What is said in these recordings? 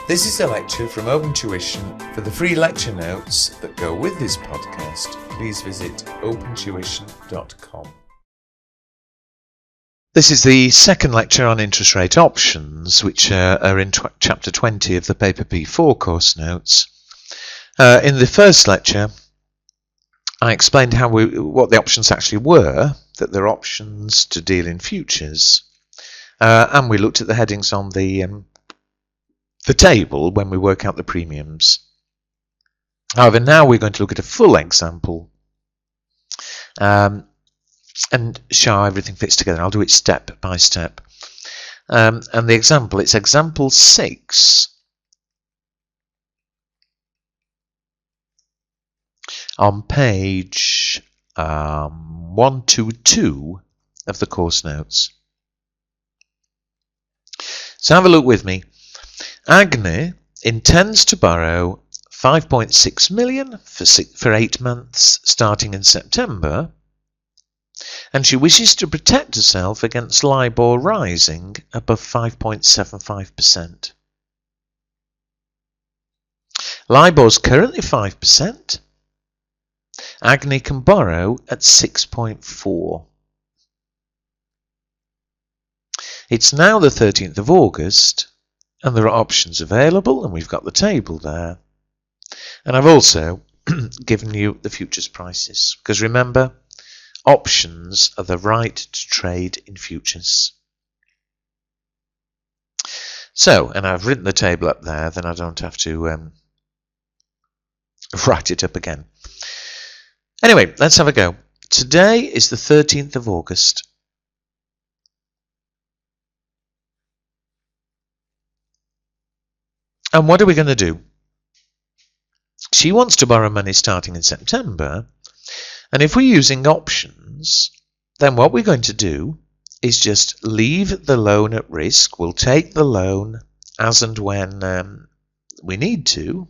This is a lecture from Open Tuition. For the free lecture notes that go with this podcast, please visit opentuition.com. This is the second lecture on interest rate options, which are in chapter 20 of the paper P4 course notes. In the first lecture, I explained what the options actually were, that they're options to deal in futures, and we looked at the headings on the table when we work out the premiums. However, now we're going to look at a full example and show how everything fits together. I'll do it step by step. And the example, it's example 6 on page 122 of the course notes. So have a look with me. Agni intends to borrow 5.6 million for 8 months starting in September, and she wishes to protect herself against LIBOR rising above 5.75%. LIBOR is currently 5%. Agni can borrow at 6.4. It's now the 13th of August, and there are options available, and we've got the table there. And I've also given you the futures prices, because remember, options are the right to trade in futures. So, and I've written the table up there, then I don't have to write it up again. Anyway, let's have a go. Today is the 13th of August. And what are we going to do? She wants to borrow money starting in September. And if we're using options, then what we're going to do is just leave the loan at risk. We'll take the loan as and when we need to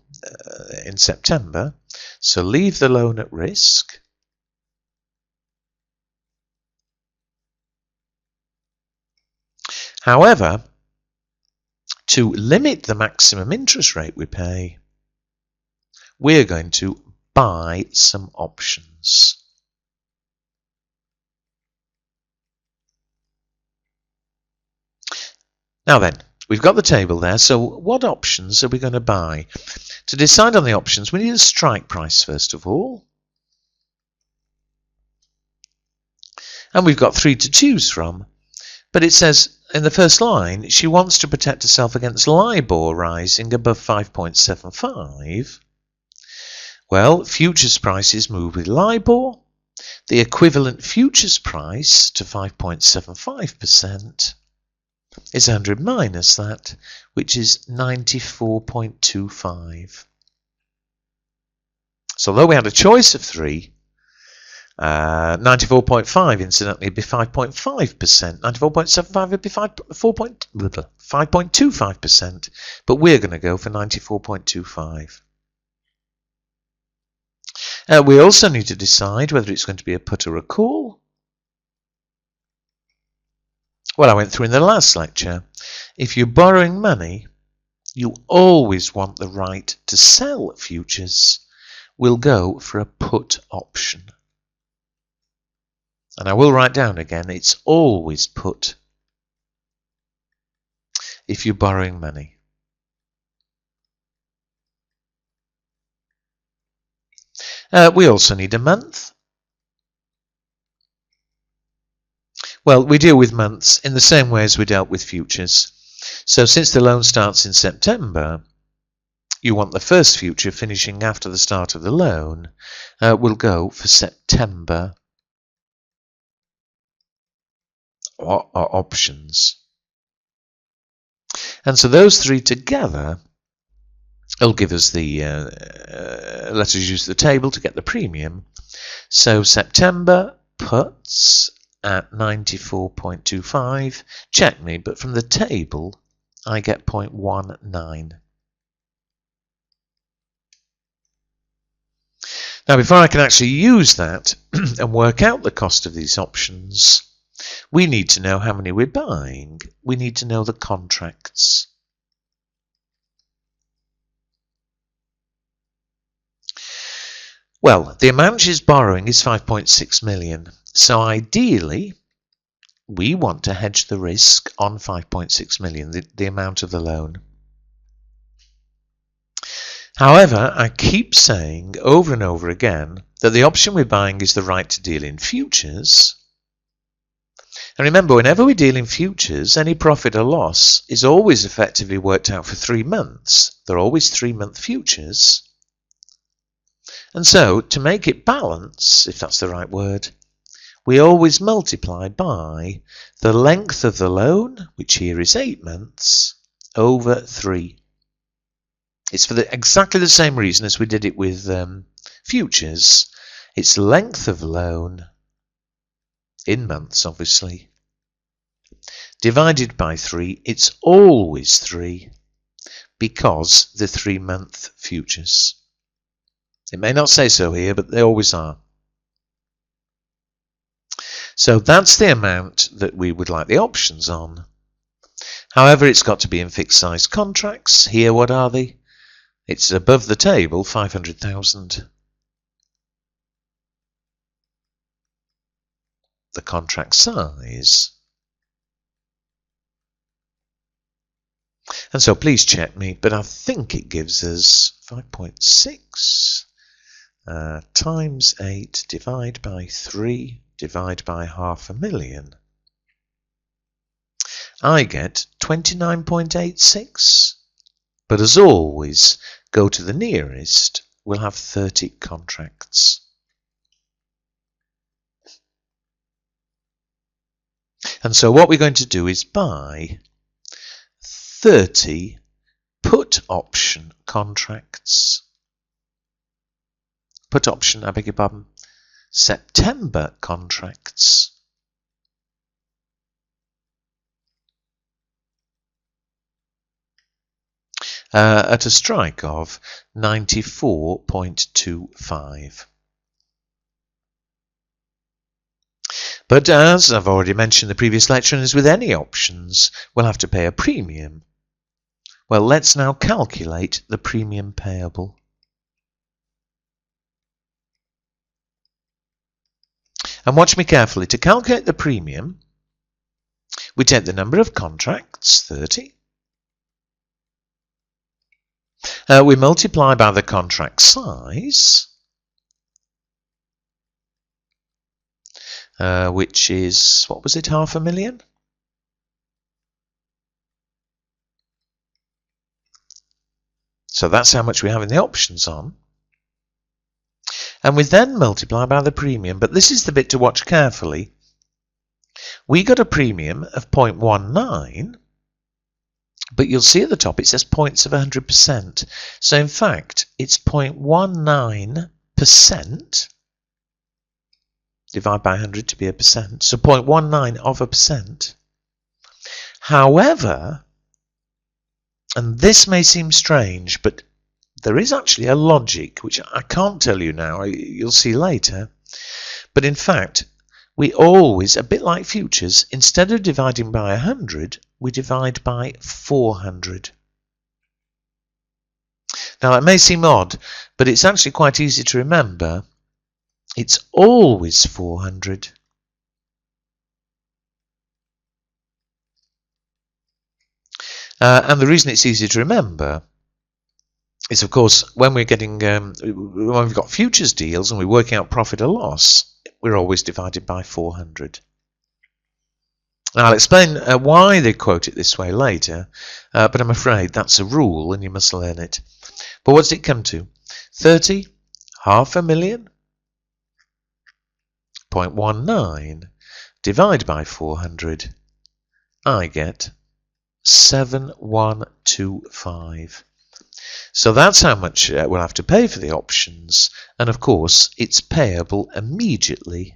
in September. So leave the loan at risk. However, to limit the maximum interest rate we pay, we're going to buy some options. Now then, we've got the table there, so what options are we going to buy? To decide on the options, we need a strike price first of all. And we've got 3 to choose from. But it says in the first line, she wants to protect herself against LIBOR rising above 5.75. Well, futures prices move with LIBOR. The equivalent futures price to 5.75% is 100 minus that, which is 94.25. So although we had a choice of 3, 94.5 incidentally would be 5.5%. 94.75 would be 5.25%. But we're going to go for 94.25. We also need to decide whether it's going to be a put or a call. Well, I went through in the last lecture. If you're borrowing money, you always want the right to sell futures. We'll go for a put option. And I will write down again, it's always put if you're borrowing money. We also need a month. Well, we deal with months in the same way as we dealt with futures. So since the loan starts in September, you want the first future finishing after the start of the loan. We'll go for September or options. And so those 3 together will give us the, let us use the table to get the premium. So September puts at 94.25. Check me, but from the table I get 0.19. Now before I can actually use that and work out the cost of these options, we need to know how many we're buying. We need to know the contracts. Well, the amount she's borrowing is 5.6 million. So ideally, we want to hedge the risk on 5.6 million, the amount of the loan. However, I keep saying over and over again that the option we're buying is the right to deal in futures. And remember, whenever we deal in futures, any profit or loss is always effectively worked out for 3 months. They're always 3-month futures. And so, to make it balance, if that's the right word, we always multiply by the length of the loan, which here is 8 months, over 3. It's for exactly the same reason as we did it with futures. It's length of loan, in months obviously, divided by 3. It's always 3 because the 3-month futures. It may not say so here, but they always are. So that's the amount that we would like the options on. However, it's got to be in fixed size contracts. Here, what are they? It's above the table, 500,000. The contract size. And so please check me, but I think it gives us 5.6 times 8 divide by 3 divide by 500,000. I get 29.86. But as always, go to the nearest. We'll have 30 contracts. And so what we're going to do is buy 30 put option contracts. Put option, I beg your pardon, September contracts. At a strike of 94.25. But as I've already mentioned in the previous lecture, and as with any options, we'll have to pay a premium. Well, let's now calculate the premium payable. And watch me carefully. To calculate the premium, we take the number of contracts, 30. We multiply by the contract size, which is, what was it, 500,000? So that's how much we have in the options on. And we then multiply by the premium, but this is the bit to watch carefully. We got a premium of 0.19, but you'll see at the top it says points of 100%. So in fact, it's 0.19%. Divide by 100 to be a percent. So 0.19 of a percent. However, and this may seem strange, but there is actually a logic, which I can't tell you now, you'll see later. But in fact, we always, a bit like futures, instead of dividing by 100, we divide by 400. Now, it may seem odd, but it's actually quite easy to remember. It's always 400. And the reason it's easy to remember is, of course, when we're getting, when we've got futures deals and we're working out profit or loss, we're always divided by 400. Now, I'll explain why they quote it this way later, but I'm afraid that's a rule and you must learn it. But what does it come to? 30, 500,000, 0.19, divide by 400, I get 7125. So that's how much we'll have to pay for the options, and of course it's payable immediately.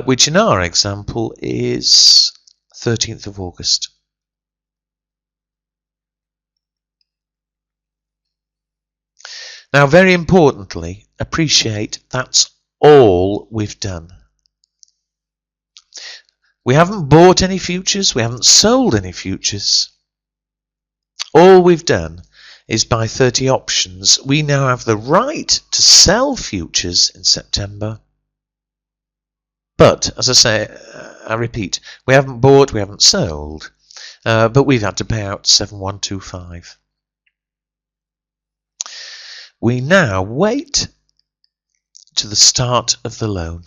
Which in our example is 13th of August. Now, very importantly, appreciate that's all we've done. We haven't bought any futures, we haven't sold any futures. All we've done is buy 30 options. We now have the right to sell futures in September. But, as I say, I repeat, we haven't bought, we haven't sold, but we've had to pay out 7125. We now wait to the start of the loan.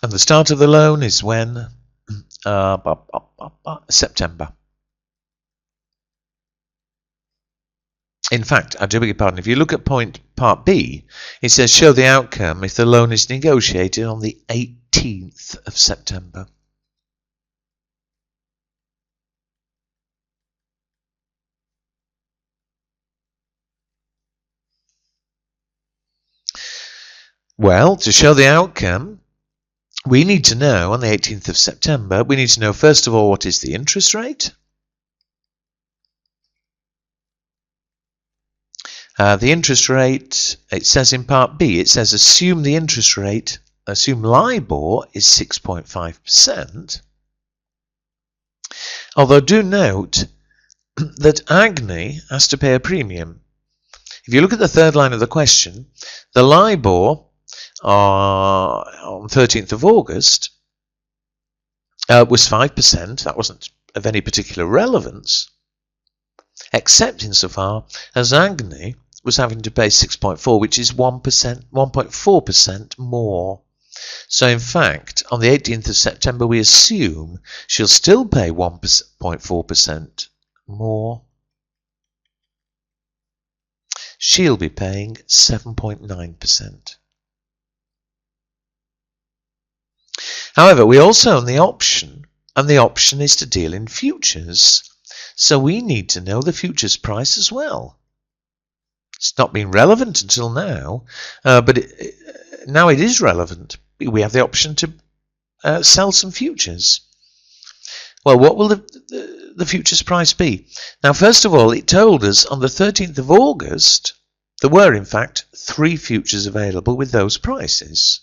And the start of the loan is when? September. In fact, I do beg your pardon, if you look at part B, it says show the outcome if the loan is negotiated on the 18th of September. Well, to show the outcome, we need to know on the 18th of September, we need to know first of all what is the interest rate. The interest rate, it says in part B, it says assume the interest rate, assume LIBOR is 6.5%. Although do note that ACCA has to pay a premium. If you look at the third line of the question, the LIBOR on 13th of August was 5%. That wasn't of any particular relevance, except insofar as ACCA was having to pay 6.4, which is 1.4% more. So in fact, on the 18th of September, we assume she'll still pay 1.4% more. She'll be paying 7.9%. However, we also own the option, and the option is to deal in futures. So we need to know the futures price as well. It's not been relevant until now, but now it is relevant. We have the option to sell some futures. Well, what will the futures price be? Now, first of all, it told us on the 13th of August there were, in fact, 3 futures available with those prices.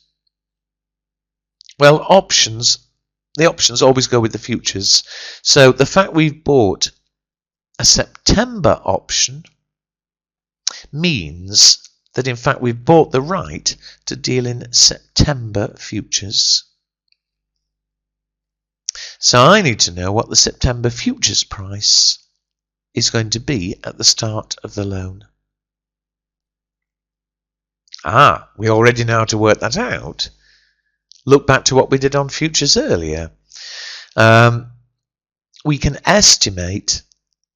Well, the options always go with the futures. So the fact we've bought a September option means that, in fact, we've bought the right to deal in September futures. So I need to know what the September futures price is going to be at the start of the loan. We already know how to work that out. Look back to what we did on futures earlier. We can estimate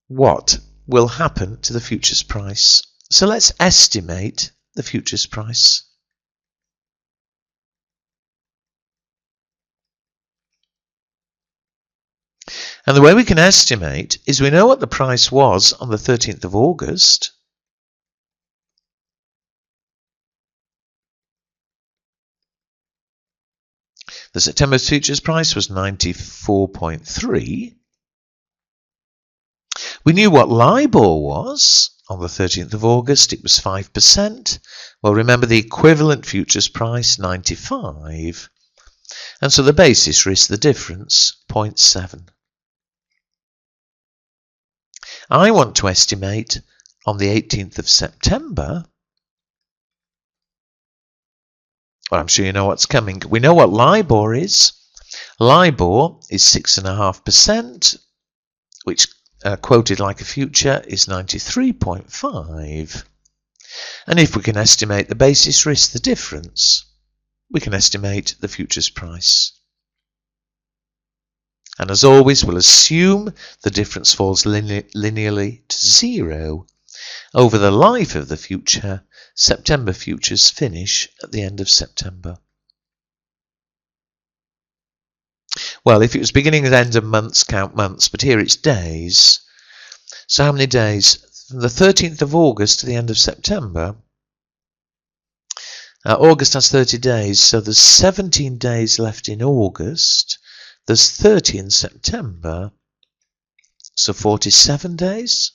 what will happen to the futures price. So let's estimate the futures price. And the way we can estimate is we know what the price was on the 13th of August. The September futures price was 94.3. We knew what LIBOR was on the 13th of August. It was 5%. Well, remember the equivalent futures price, 95. And so the basis risk, the difference, 0.7. I want to estimate on the 18th of September. Well, I'm sure you know what's coming. We know what LIBOR is. LIBOR is 6.5%, which quoted like a future is 93.5. And if we can estimate the basis risk, the difference, we can estimate the futures price. And as always, we'll assume the difference falls linearly to 0. Over the life of the future, September futures finish at the end of September. Well, if it was beginning and end of months, count months, but here it's days. So how many days? From the 13th of August to the end of September. August has 30 days, so there's 17 days left in August. There's 30 in September, so 47 days.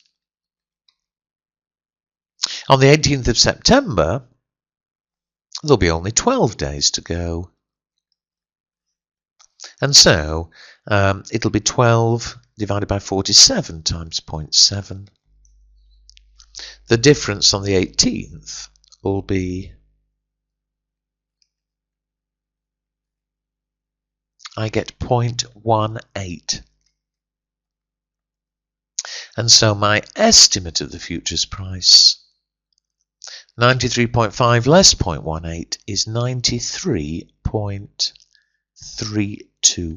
On the 18th of September, there'll be only 12 days to go. And so it'll be 12 divided by 47 times 0.7. The difference on the 18th will be, I get 0.18. And so my estimate of the futures price, 93.5 less 0.18, is 93.32.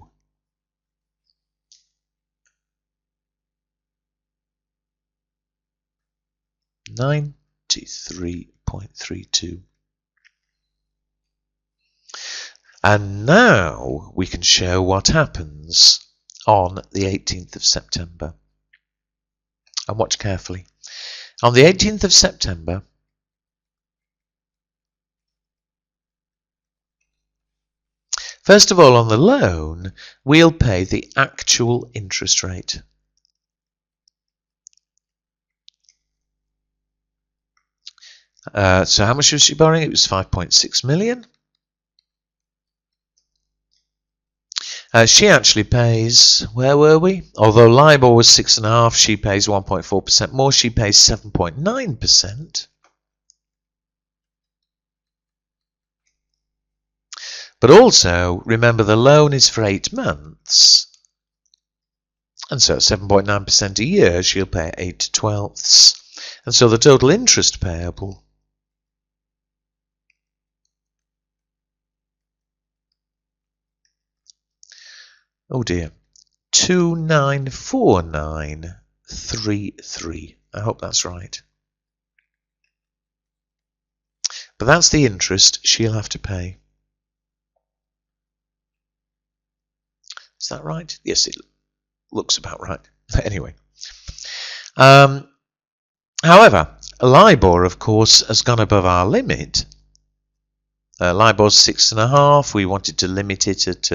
$93.32. And now we can show what happens on the 18th of September. And watch carefully. On the 18th of September, first of all, on the loan, we'll pay the actual interest rate. So how much was she borrowing? It was 5.6 million. She actually pays, where were we? Although LIBOR was 6.5%, she pays 1.4% more. She pays 7.9%. But also, remember, the loan is for 8 months. And so at 7.9% a year, she'll pay 8/12. And so the total interest payable oh dear, 294933. I hope that's right. But that's the interest she'll have to pay. Is that right? Yes, it looks about right. Anyway. However, LIBOR, of course, has gone above our limit. LIBOR's 6.5. We wanted to limit it at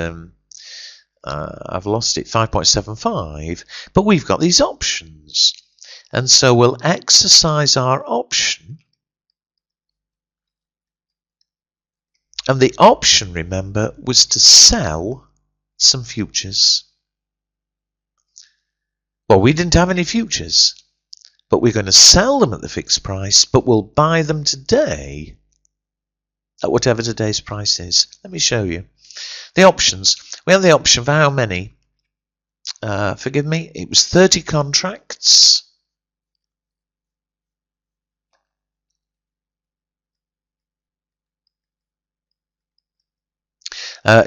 I've lost it, 5.75, but we've got these options, and so we'll exercise our option. And the option, remember, was to sell some futures. Well, we didn't have any futures, but we're going to sell them at the fixed price, but we'll buy them today at whatever today's price is. Let me show you. The options. We have the option for how many? Forgive me, it was 30 contracts.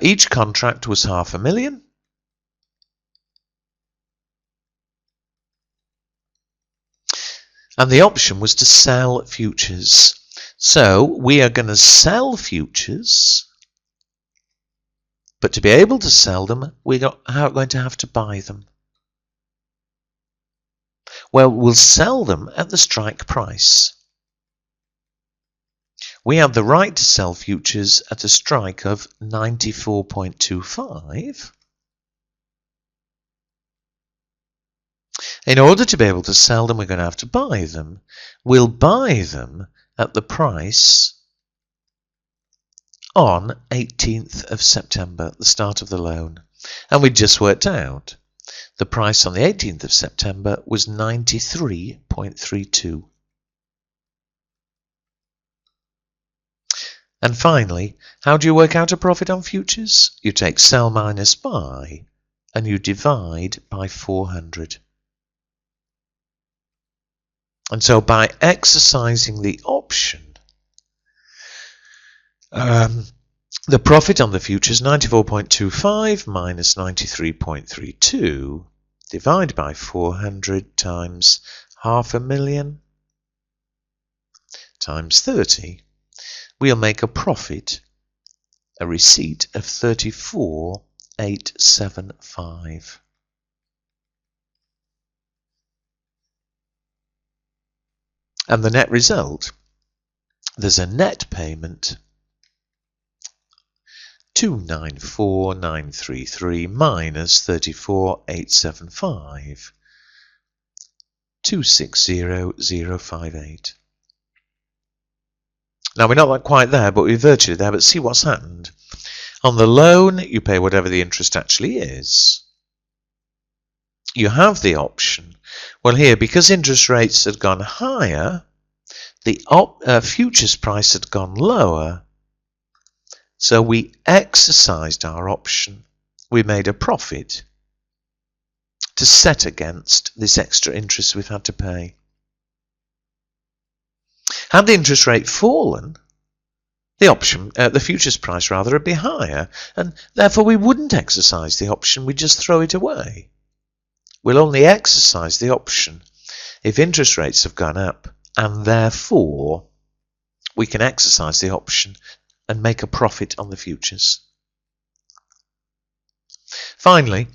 Each contract was $500,000. And the option was to sell futures. So we are going to sell futures. But to be able to sell them, we're going to have to buy them. Well, we'll sell them at the strike price. We have the right to sell futures at a strike of 94.25. In order to be able to sell them, we're going to have to buy them. We'll buy them at the price on 18th of September, the start of the loan. And we just worked out the price on the 18th of September was 93.32. And finally, how do you work out a profit on futures? You take sell minus buy and you divide by 400. And so by exercising the option, the profit on the futures, 94.25 minus 93.32, divide by 400 times $500,000 times 30. We'll make a profit, a receipt of 34,875. And the net result, there's a net payment 294,933 minus 34,875, 260,058. Now we're not quite there, but we're virtually there. But see what's happened. On the loan, you pay whatever the interest actually is. You have the option. Well, here, because interest rates had gone higher, the futures price had gone lower. So we exercised our option. We made a profit to set against this extra interest we've had to pay. Had the interest rate fallen, the futures price rather, would be higher, and therefore we wouldn't exercise the option, we'd just throw it away. We'll only exercise the option if interest rates have gone up, and therefore we can exercise the option and make a profit on the futures. Finally,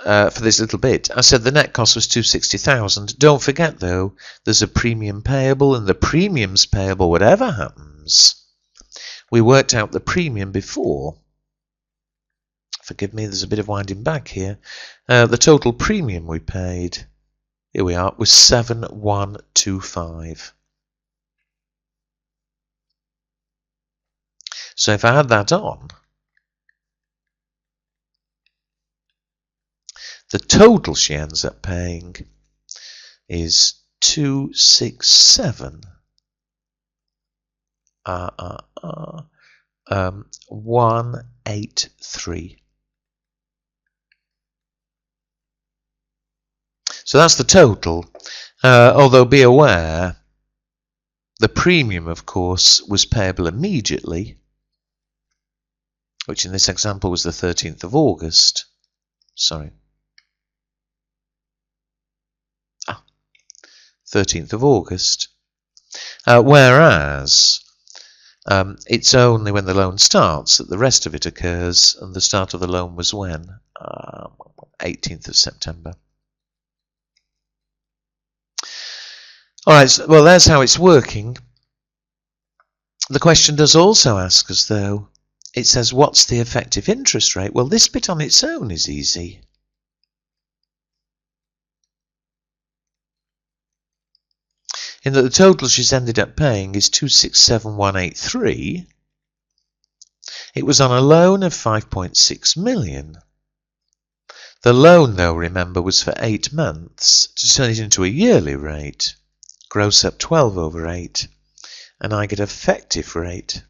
for this little bit, I said the net cost was 260,000. Don't forget though, there's a premium payable, and the premium's payable whatever happens. We worked out the premium before. Forgive me, there's a bit of winding back here. The total premium we paid, here we are, was 7,125. So if I add that on, the total she ends up paying is 267. 183. So that's the total. Although be aware, the premium, of course, was payable immediately, which in this example was the 13th of August. Sorry. 13th of August. Whereas it's only when the loan starts that the rest of it occurs, and the start of the loan was when? 18th of September. Alright, so, well, there's how it's working. The question does also ask us, though, it says, what's the effective interest rate? Well, this bit on its own is easy. In that the total she's ended up paying is 267,183. It was on a loan of 5.6 million. The loan, though, remember, was for 8 months. To turn it into a yearly rate, gross up 12 over 8, and I get effective rate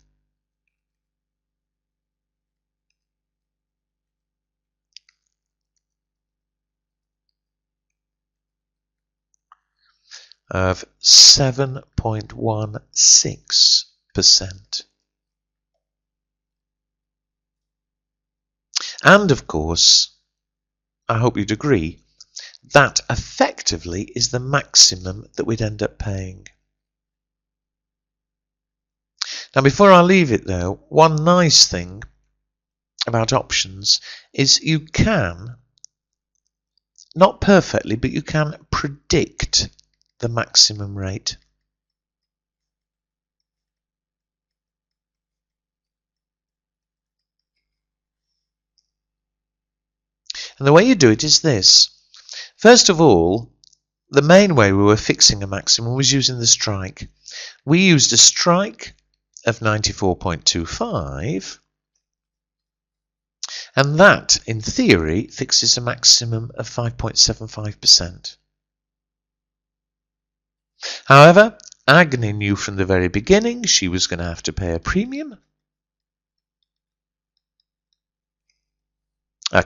of 7.16%. And of course, I hope you'd agree, that effectively is the maximum that we'd end up paying. Now, before I leave it though, one nice thing about options is you can, not perfectly, but you can predict the maximum rate. And the way you do it is this. First of all, the main way we were fixing a maximum was using the strike. We used a strike of 94.25, and that, in theory, fixes a maximum of 5.75%. However, Agni knew from the very beginning she was going to have to pay a premium.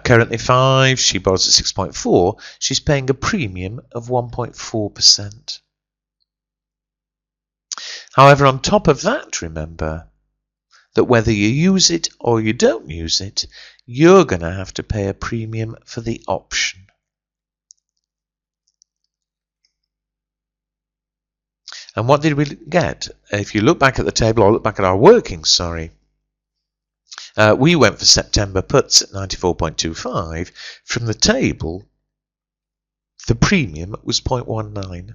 Currently 5, she borrows at 6.4, she's paying a premium of 1.4%. However, on top of that, remember that whether you use it or you don't use it, you're going to have to pay a premium for the option. And what did we get? If you look back at the table, or look back at our workings, we went for September puts at 94.25. From the table, the premium was 0.19.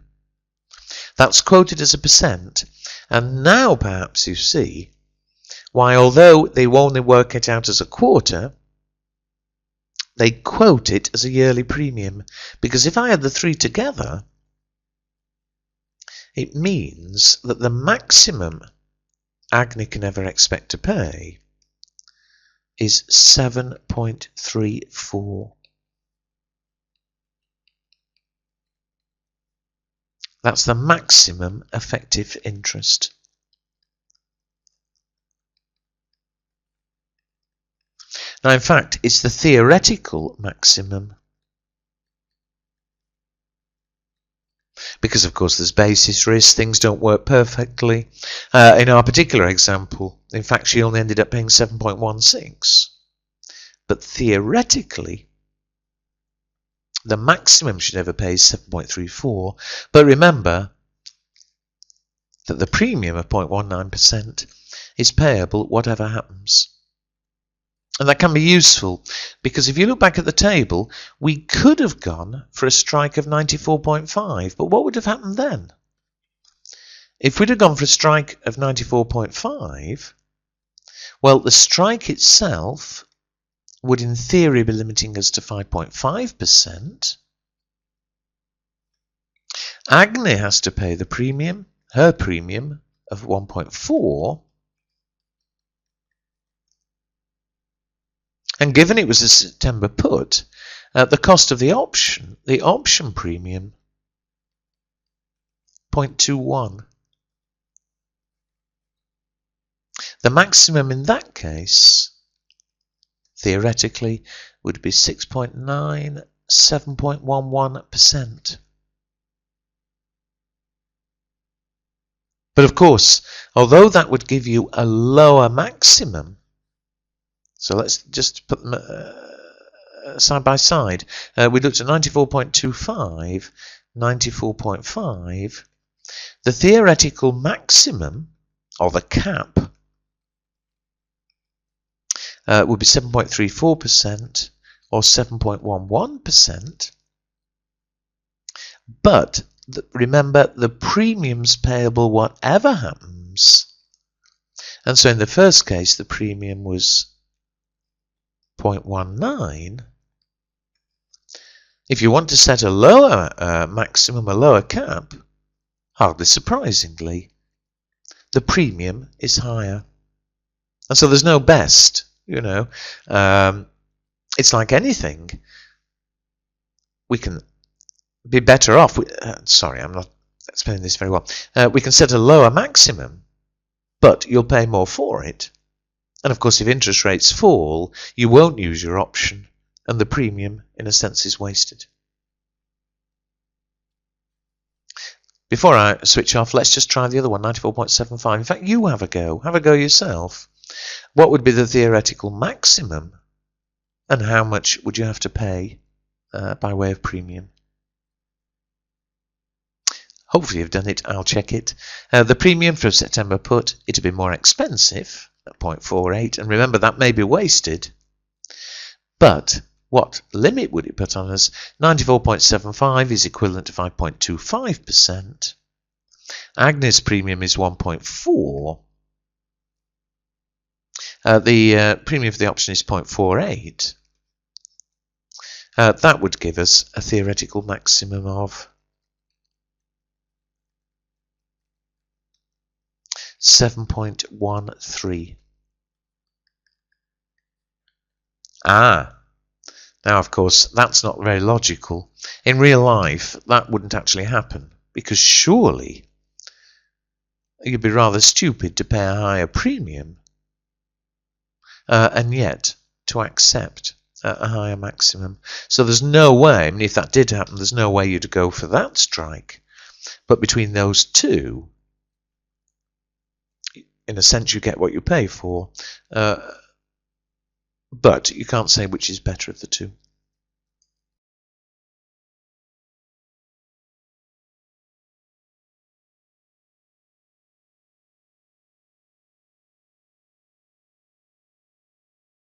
That's quoted as a percent. And now perhaps you see why, although they only work it out as a quarter, they quote it as a yearly premium. Because if I add the three together, it means that the maximum Agni can ever expect to pay is 7.34. That's the maximum effective interest. Now, in fact, it's the theoretical maximum. Because, of course, there's basis risk, things don't work perfectly. In our particular example, in fact, she only ended up paying 7.16. But theoretically, the maximum she'd ever pay is 7.34. But remember that the premium of 0.19% is payable whatever happens. And that can be useful, because if you look back at the table, we could have gone for a strike of 94.5, but what would have happened then? If we'd have gone for a strike of 94.5, well, the strike itself would in theory be limiting us to 5.5%. Agni has to pay the premium, her premium of 1.4. And given it was a September put, the cost of the option premium, 0.21. The maximum in that case, theoretically, would be 6.9, 7.11%. But of course, although that would give you a lower maximum, so let's just put them side by side. We looked at 94.25, 94.5. The theoretical maximum, or the cap, would be 7.34% or 7.11%. But remember, the premium's payable whatever happens. And so in the first case, the premium was 0.19. If you want to set a lower maximum, a lower cap, hardly surprisingly, the premium is higher. And so there's no best, you know. It's like anything. We can be better off. Sorry, I'm not explaining this very well. We can set a lower maximum, but you'll pay more for it. And of course, if interest rates fall, you won't use your option, and the premium, in a sense, is wasted. Before I switch off, let's just try the other one, 94.75. In fact, you have a go. Have a go yourself. What would be the theoretical maximum, and how much would you have to pay by way of premium? Hopefully you've done it. I'll check it. The premium for a September put, it'd be more expensive at 0.48, and remember that may be wasted, but what limit would it put on us? 94.75 is equivalent to 5.25%. Agnes premium is 1.4. The premium for the option is 0.48. That would give us a theoretical maximum of 7.13. Now of course that's not very logical. In real life that wouldn't actually happen, because surely you'd be rather stupid to pay a higher premium and yet to accept a higher maximum. So there's no way, I mean, if that did happen, there's no way you'd go for that strike. But between those two, in a sense, you get what you pay for, but you can't say which is better of the two.